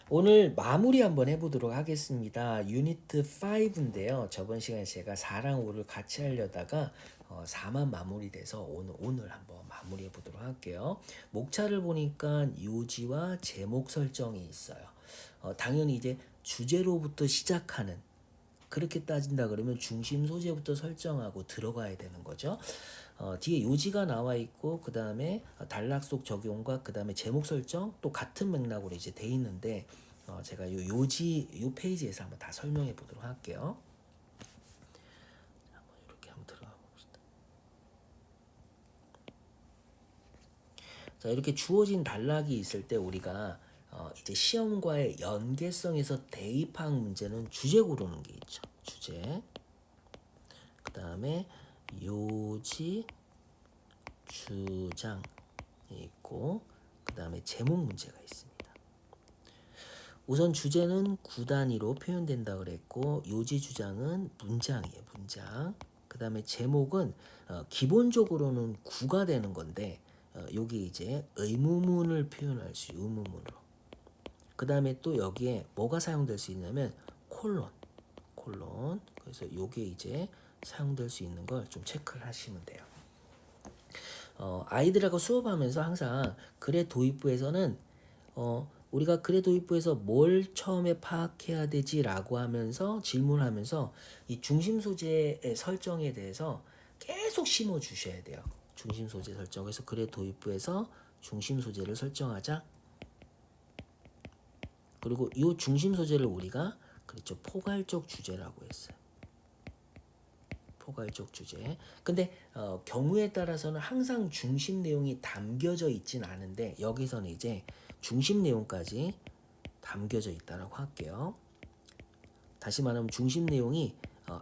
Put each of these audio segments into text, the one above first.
오늘 마무리 한번 해보도록 하겠습니다. 유니트 5인데요. 저번 시간에 제가 4랑 5를 같이 하려다가 4만 마무리돼서 오늘 한번 마무리해 보도록 할게요. 목차를 보니까 요지와 제목 설정이 있어요. 당연히 이제 주제로부터 시작하는, 그렇게 따진다 그러면 중심 소재부터 설정하고 들어가야 되는 거죠. 뒤에 요지가 나와 있고 그 다음에 단락속 적용과 그 다음에 제목 설정 또 같은 맥락으로 이제 돼 있는데 제가 요 페이지에서 한번 다 설명해 보도록 할게요. 이렇게 한번 들어가 봅시다. 자, 이렇게 주어진 단락이 있을 때 우리가 이제 시험과의 연계성에서 대입학 문제는 주제 고르는 게 있죠. 주제. 그 다음에 요지, 주장이 있고 그 다음에 제목 문제가 있습니다. 우선 주제는 구 단위로 표현된다 그랬고 요지 주장은 문장이에요. 문장. 그 다음에 제목은 기본적으로는 구가 되는 건데 여기 이제 의무문을 표현할 수 있어요. 의무문으로. 그 다음에 또 여기에 뭐가 사용될 수 있냐면 콜론. 그래서 요게 이제 사용될 수 있는 걸 좀 체크를 하시면 돼요. 아이들하고 수업하면서 항상 글의 도입부에서는 우리가 글의 도입부에서 뭘 처음에 파악해야 되지라고 하면서 질문하면서 이 중심 소재의 설정에 대해서 계속 심어 주셔야 돼요. 중심 소재 설정에서 글의 도입부에서 중심 소재를 설정하자. 그리고 이 중심 소재를 우리가 그렇죠. 포괄적 주제라고 했어요. 포괄적 주제. 근데 경우에 따라서는 항상 중심 내용이 담겨져 있진 않은데 여기서는 이제 중심 내용까지 담겨져 있다라고 할게요. 다시 말하면 중심 내용이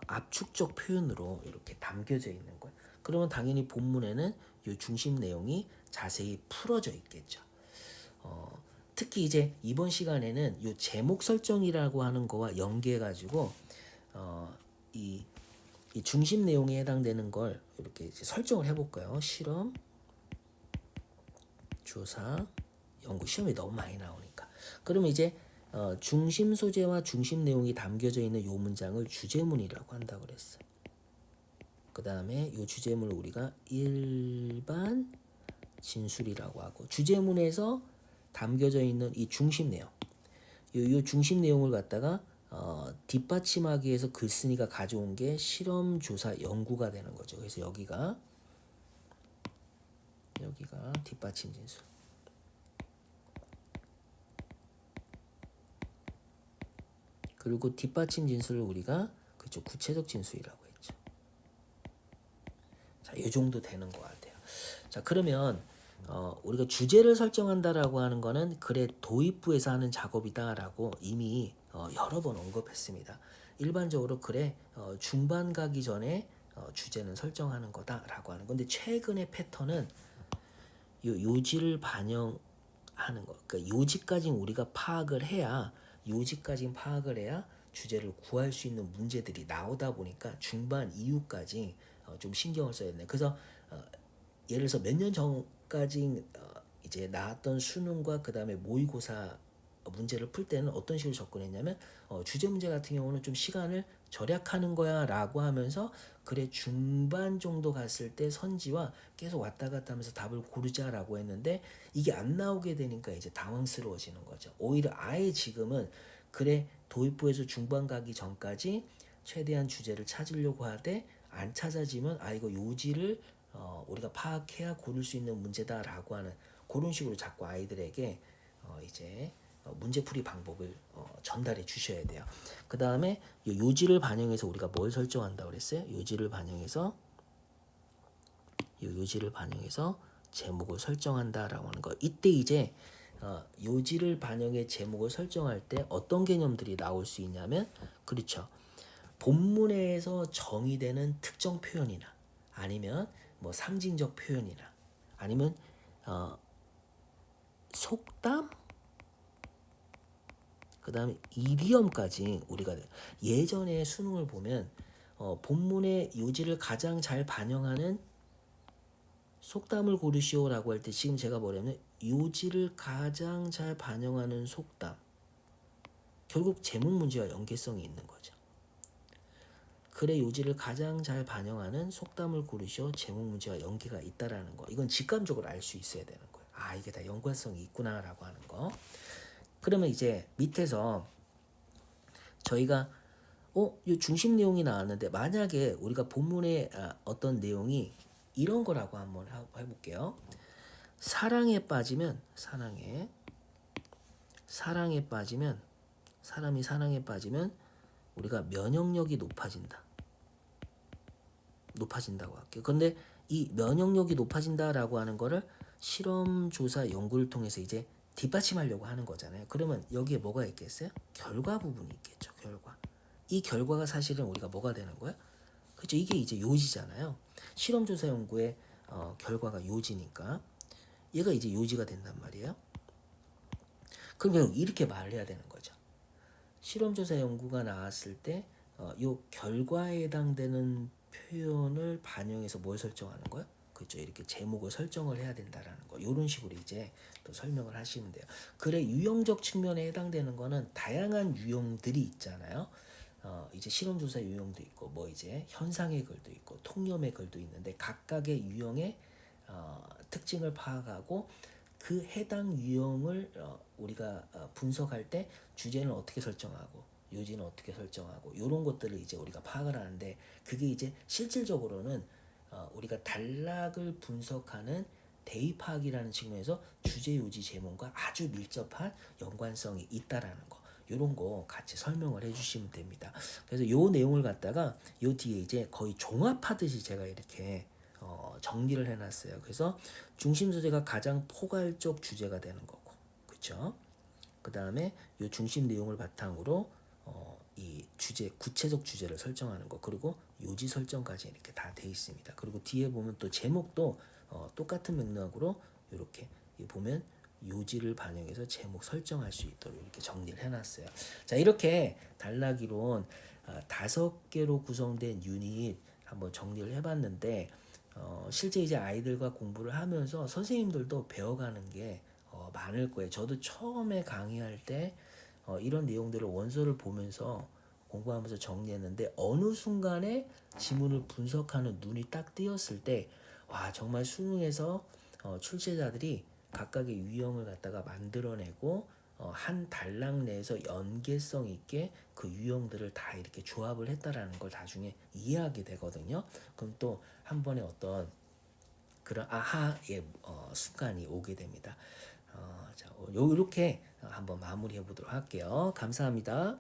압축적 표현으로 이렇게 담겨져 있는 거예요. 그러면 당연히 본문에는 이 중심 내용이 자세히 풀어져 있겠죠. 특히 이제 이번 시간에는 이 제목 설정이라고 하는 거와 연계해 가지고 이 중심 내용에 해당되는 걸 이렇게 설정을 해볼까요? 실험, 조사, 연구. 시험이 너무 많이 나오니까. 그러면 이제 중심 소재와 중심 내용이 담겨져 있는 요 문장을 주제문이라고 한다고 그랬어요. 그 다음에 요 주제문을 우리가 일반 진술이라고 하고 주제문에서 담겨져 있는 이 중심 내용, 요 중심 내용을 갖다가 뒷받침하기 위해서 글쓴이가 가져온 게 실험, 조사, 연구가 되는 거죠. 그래서 여기가 뒷받침 진술. 그리고 뒷받침 진술을 우리가 그쵸 구체적 진술이라고 했죠. 자, 이 정도 되는 것 같아요. 자, 그러면 우리가 주제를 설정한다라고 하는 거는 글의 도입부에서 하는 작업이다라고 이미 여러 번 언급했습니다. 일반적으로 글의 중반 가기 전에 주제는 설정하는 거다라고 하는 건데 최근의 패턴은 요지를 반영하는 거. 그러니까 요지까지 우리가 파악을 해야 주제를 구할 수 있는 문제들이 나오다 보니까 중반 이후까지 좀 신경을 써야 되네. 그래서 예를 들어서 몇 년 전까지 이제 나왔던 수능과 그 다음에 모의고사 문제를 풀 때는 어떤 식으로 접근했냐면 주제 문제 같은 경우는 좀 시간을 절약하는 거야 라고 하면서 그래 중반 정도 갔을 때 선지와 계속 왔다 갔다 하면서 답을 고르자라고 했는데 이게 안 나오게 되니까 이제 당황스러워지는 거죠. 오히려 아예 지금은 그래 도입부에서 중반 가기 전까지 최대한 주제를 찾으려고 하되 안 찾아지면 이거 요지를 우리가 파악해야 고를 수 있는 문제다라고 하는 그런 식으로 자꾸 아이들에게 이제 문제풀이 방법을 전달해 주셔야 돼요. 그 다음에 요지를 반영해서 우리가 뭘 설정한다고 그랬어요? 요지를 반영해서 제목을 설정한다라고 하는 거. 이때 이제 요지를 반영해 제목을 설정할 때 어떤 개념들이 나올 수 있냐면 그렇죠. 본문에서 정의되는 특정 표현이나 아니면 뭐 상징적 표현이나 아니면 속담 그 다음에 이디엄까지 우리가 예전에 수능을 보면 본문의 요지를 가장 잘 반영하는 속담을 고르시오라고 할 때 지금 제가 뭐냐면 요지를 가장 잘 반영하는 속담 결국 제목 문제와 연계성이 있는 거죠. 글의 요지를 가장 잘 반영하는 속담을 고르시오. 제목 문제와 연계가 있다라는 거. 이건 직감적으로 알 수 있어야 되는 거예요. 아, 이게 다 연관성이 있구나라고 하는 거. 그러면 이제 밑에서 저희가 이 중심 내용이 나왔는데 만약에 우리가 본문의 어떤 내용이 이런 거라고 한번 해볼게요. 사랑에 빠지면 사랑에 빠지면 사람이 사랑에 빠지면 우리가 면역력이 높아진다고 할게요. 근데 이 면역력이 높아진다라고 하는 거를 실험 조사 연구를 통해서 이제 뒷받침하려고 하는 거잖아요. 그러면 여기에 뭐가 있겠어요? 결과 부분이 있겠죠. 결과. 이 결과가 사실은 우리가 뭐가 되는 거야? 그렇죠. 이게 이제 요지잖아요. 실험 조사 연구의 결과가 요지니까 얘가 이제 요지가 된단 말이에요. 그럼 이렇게 말을 해야 되는 거죠. 실험조사 연구가 나왔을 때 요 결과에 해당되는 표현을 반영해서 뭘 설정하는 거예요? 그렇죠. 이렇게 제목을 설정을 해야 된다라는 거. 이런 식으로 이제 또 설명을 하시면 돼요. 글의 유형적 측면에 해당되는 거는 다양한 유형들이 있잖아요. 이제 실험조사 유형도 있고 뭐 이제 현상의 글도 있고 통념의 글도 있는데 각각의 유형의 특징을 파악하고 그 해당 유형을 우리가 분석할 때 주제는 어떻게 설정하고 요지는 어떻게 설정하고 이런 것들을 이제 우리가 파악을 하는데 그게 이제 실질적으로는 우리가 단락을 분석하는 대의 파악이라는 측면에서 주제 요지 제목과 아주 밀접한 연관성이 있다라는 거. 이런 거 같이 설명을 해주시면 됩니다. 그래서 요 내용을 갖다가 요 뒤에 이제 거의 종합하듯이 제가 이렇게 정리를 해놨어요. 그래서 중심 소재가 가장 포괄적 주제가 되는 거고, 그렇죠? 그 다음에 이 중심 내용을 바탕으로 이 주제 구체적 주제를 설정하는 거 그리고 요지 설정까지 이렇게 다 돼 있습니다. 그리고 뒤에 보면 또 제목도 똑같은 맥락으로 이렇게 보면 요지를 반영해서 제목 설정할 수 있도록 이렇게 정리를 해놨어요. 자 이렇게 단락이론 5개로 구성된 유닛 한번 정리를 해봤는데 실제 이제 아이들과 공부를 하면서 선생님들도 배워가는 게 많을 거예요. 저도 처음에 강의할 때 이런 내용들을 원서를 보면서 공부하면서 정리했는데 어느 순간에 지문을 분석하는 눈이 딱 띄었을 때 와 정말 수능에서 출제자들이 각각의 유형을 갖다가 만들어내고 한 단락 내에서 연계성 있게 그 유형들을 다 이렇게 조합을 했다라는 걸 나중에 이해하게 되거든요. 그럼 또 한 번에 어떤 그런 아하의 순간이 오게 됩니다. 자, 이렇게 한번 마무리해 보도록 할게요. 감사합니다.